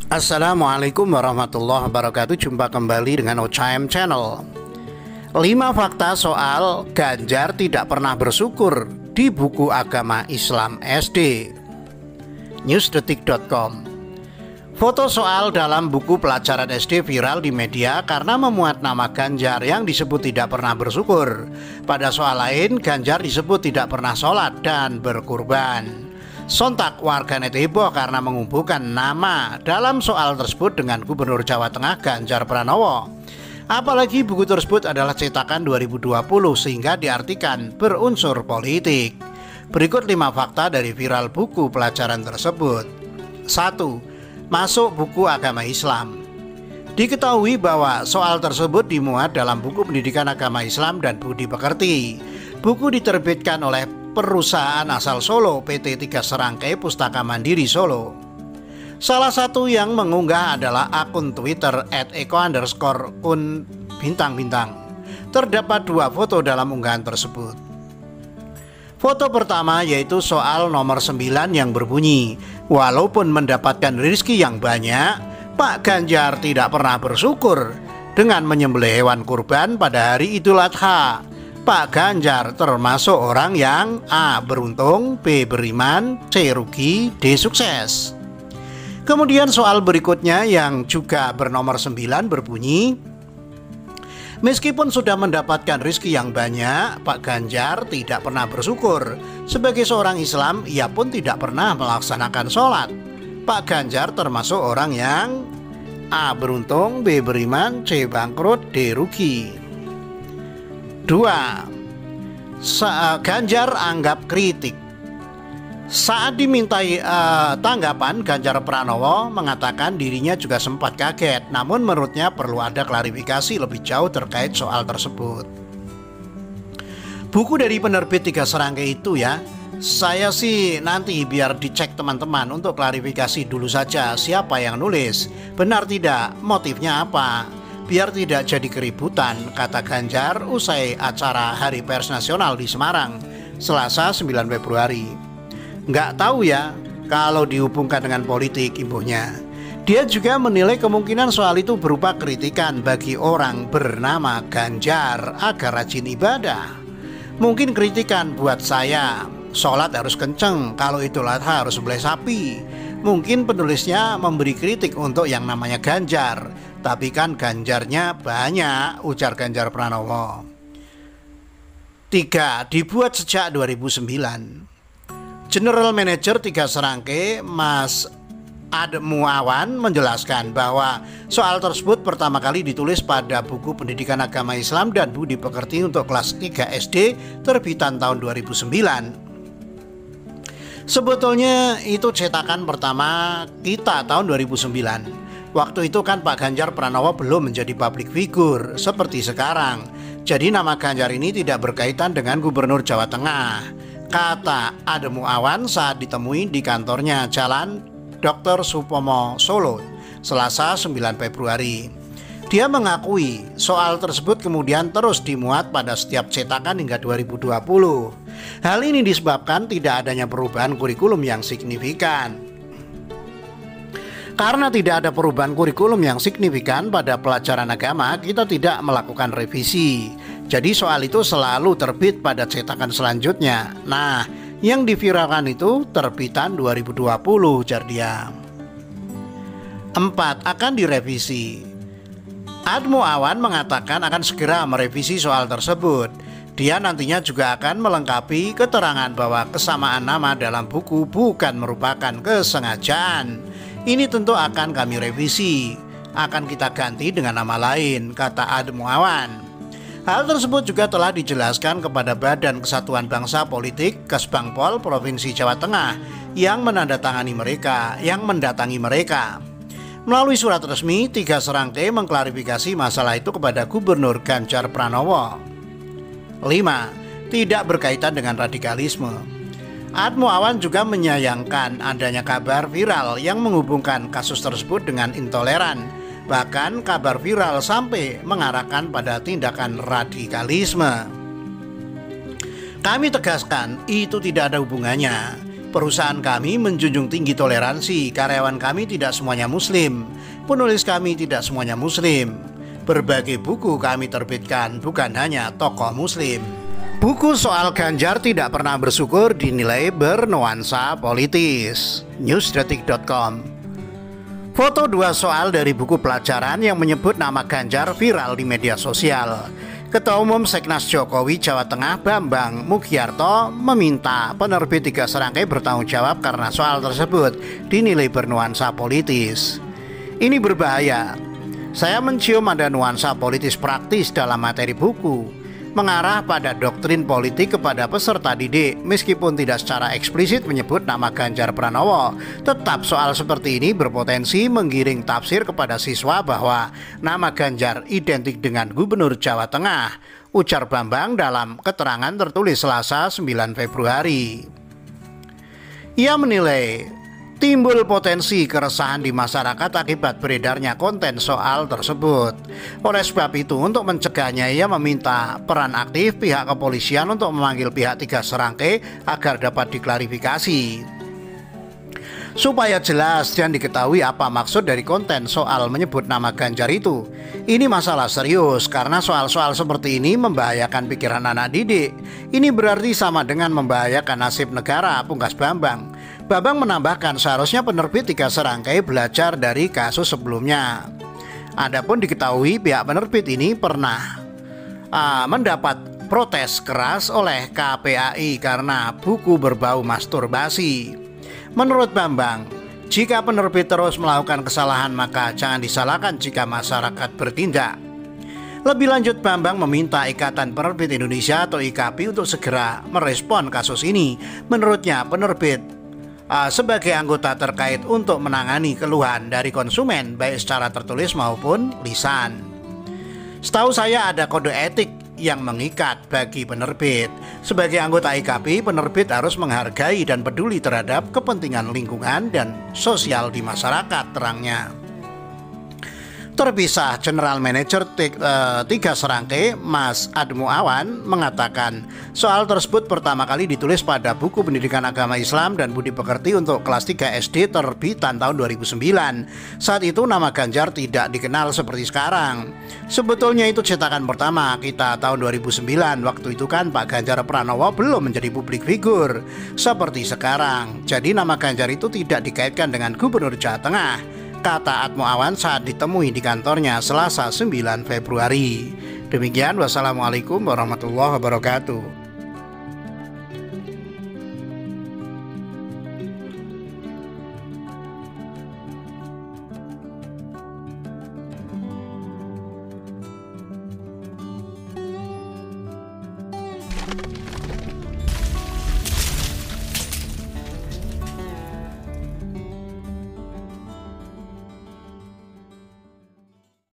Assalamualaikum warahmatullahi wabarakatuh. Jumpa kembali dengan OCM Channel. 5 fakta soal Ganjar tidak pernah bersyukur di buku agama Islam SD. Newsdetik.com. Foto soal dalam buku pelajaran SD viral di media karena memuat nama Ganjar yang disebut tidak pernah bersyukur. Pada soal lain, Ganjar disebut tidak pernah sholat dan berkurban. Sontak warganet heboh karena mengumpulkan nama dalam soal tersebut dengan Gubernur Jawa Tengah Ganjar Pranowo. Apalagi buku tersebut adalah cetakan 2020 sehingga diartikan berunsur politik. Berikut 5 fakta dari viral buku pelajaran tersebut. 1. Masuk buku agama Islam. Diketahui bahwa soal tersebut dimuat dalam buku pendidikan agama Islam dan budi pekerti. Buku diterbitkan oleh perusahaan asal Solo PT 3 Serangkai Pustaka Mandiri Solo. Salah satu yang mengunggah adalah akun Twitter @eko_kun bintang-bintang. Terdapat 2 foto dalam unggahan tersebut. Foto pertama yaitu soal nomor 9 yang berbunyi, walaupun mendapatkan rezeki yang banyak, Pak Ganjar tidak pernah bersyukur dengan menyembelih hewan kurban pada hari Idul Adha. Pak Ganjar termasuk orang yang A. beruntung, B. beriman, C. rugi, D. sukses. Kemudian soal berikutnya yang juga bernomor 9 berbunyi, meskipun sudah mendapatkan rezeki yang banyak, Pak Ganjar tidak pernah bersyukur. Sebagai seorang Islam, ia pun tidak pernah melaksanakan sholat. Pak Ganjar termasuk orang yang A. beruntung, B. beriman, C. bangkrut, D. rugi. 2. Ganjar anggap kritik. Saat dimintai tanggapan, Ganjar Pranowo mengatakan dirinya juga sempat kaget, namun menurutnya perlu ada klarifikasi lebih jauh terkait soal tersebut. Buku dari penerbit 3 Serangkai itu ya, saya sih nanti biar dicek teman-teman untuk klarifikasi dulu saja siapa yang nulis, benar tidak, motifnya apa, biar tidak jadi keributan, kata Ganjar usai acara Hari Pers Nasional di Semarang, Selasa 9 Februari. Nggak tahu ya kalau dihubungkan dengan politik, imbuhnya. Dia juga menilai kemungkinan soal itu berupa kritikan bagi orang bernama Ganjar agar rajin ibadah. Mungkin kritikan buat saya, sholat harus kenceng, kalau Idul Adha harus sembelih sapi. Mungkin penulisnya memberi kritik untuk yang namanya Ganjar, tapi kan Ganjarnya banyak, ujar Ganjar Pranowo. 3. Dibuat sejak 2009. General Manager 3 Serangkai Mas Admuawan menjelaskan bahwa soal tersebut pertama kali ditulis pada buku pendidikan agama Islam dan budi pekerti untuk kelas 3 SD terbitan tahun 2009. Sebetulnya itu cetakan pertama kita tahun 2009. Waktu itu kan Pak Ganjar Pranowo belum menjadi public figure seperti sekarang. Jadi nama Ganjar ini tidak berkaitan dengan Gubernur Jawa Tengah, kata Admuawan saat ditemui di kantornya Jalan Dr. Supomo Solo, Selasa 9 Februari. Dia mengakui soal tersebut kemudian terus dimuat pada setiap cetakan hingga 2020. Hal ini disebabkan tidak adanya perubahan kurikulum yang signifikan. Karena tidak ada perubahan kurikulum yang signifikan pada pelajaran agama, kita tidak melakukan revisi. Jadi soal itu selalu terbit pada cetakan selanjutnya. Nah, yang diviralkan itu terbitan 2020, ujar dia. 4. Akan direvisi. Admuawan mengatakan akan segera merevisi soal tersebut. Dia nantinya juga akan melengkapi keterangan bahwa kesamaan nama dalam buku bukan merupakan kesengajaan. Ini tentu akan kami revisi, akan kita ganti dengan nama lain, kata Admuawan. Hal tersebut juga telah dijelaskan kepada Badan Kesatuan Bangsa Politik Kesbangpol Provinsi Jawa Tengah yang mendatangi mereka. Melalui surat resmi, 3 Serangkai mengklarifikasi masalah itu kepada Gubernur Ganjar Pranowo. 5. Tidak berkaitan dengan radikalisme. Admuawan juga menyayangkan adanya kabar viral yang menghubungkan kasus tersebut dengan intoleran. Bahkan kabar viral sampai mengarahkan pada tindakan radikalisme. Kami tegaskan itu tidak ada hubungannya. Perusahaan kami menjunjung tinggi toleransi, karyawan kami tidak semuanya muslim, penulis kami tidak semuanya muslim. Berbagai buku kami terbitkan, bukan hanya tokoh muslim. Buku soal Ganjar tidak pernah bersyukur dinilai bernuansa politis. Newsdetik.com. Foto 2 soal dari buku pelajaran yang menyebut nama Ganjar viral di media sosial. Ketua Umum Seknas Jokowi Jawa Tengah Bambang Mugyarto meminta penerbit 3 serangkai bertanggung jawab karena soal tersebut dinilai bernuansa politis. Ini berbahaya. Saya mencium ada nuansa politis praktis dalam materi buku, mengarah pada doktrin politik kepada peserta didik. Meskipun tidak secara eksplisit menyebut nama Ganjar Pranowo, tetap soal seperti ini berpotensi menggiring tafsir kepada siswa bahwa nama Ganjar identik dengan Gubernur Jawa Tengah, ujar Bambang dalam keterangan tertulis Selasa 9 Februari. Ia menilai timbul potensi keresahan di masyarakat akibat beredarnya konten soal tersebut. Oleh sebab itu, untuk mencegahnya, ia meminta peran aktif pihak kepolisian untuk memanggil pihak 3 serangkai agar dapat diklarifikasi, supaya jelas dan diketahui apa maksud dari konten soal menyebut nama Ganjar itu. Ini masalah serius karena soal-soal seperti ini membahayakan pikiran anak didik. Ini berarti sama dengan membahayakan nasib negara, pungkas Bambang. Bambang menambahkan seharusnya penerbit 3 serangkai belajar dari kasus sebelumnya. Adapun diketahui pihak penerbit ini pernah mendapat protes keras oleh KPAI karena buku berbau masturbasi. Menurut Bambang, jika penerbit terus melakukan kesalahan maka jangan disalahkan jika masyarakat bertindak. Lebih lanjut, Bambang meminta Ikatan Penerbit Indonesia atau IKAPI untuk segera merespon kasus ini. Menurutnya, penerbit sebagai anggota terkait untuk menangani keluhan dari konsumen baik secara tertulis maupun lisan. Setahu saya ada kode etik yang mengikat bagi penerbit. Sebagai anggota IKAPI, penerbit harus menghargai dan peduli terhadap kepentingan lingkungan dan sosial di masyarakat, terangnya. Terpisah, General Manager 3 serangkai Mas Admu Awan mengatakan soal tersebut pertama kali ditulis pada buku Pendidikan Agama Islam dan Budi Pekerti untuk kelas 3 SD terbitan tahun 2009. Saat itu nama Ganjar tidak dikenal seperti sekarang. Sebetulnya itu cetakan pertama kita tahun 2009. Waktu itu kan Pak Ganjar Pranowo belum menjadi publik figur seperti sekarang. Jadi nama Ganjar itu tidak dikaitkan dengan Gubernur Jawa Tengah, kata Atmo Awan saat ditemui di kantornya Selasa 9 Februari. Demikian, wassalamualaikum warahmatullahi wabarakatuh.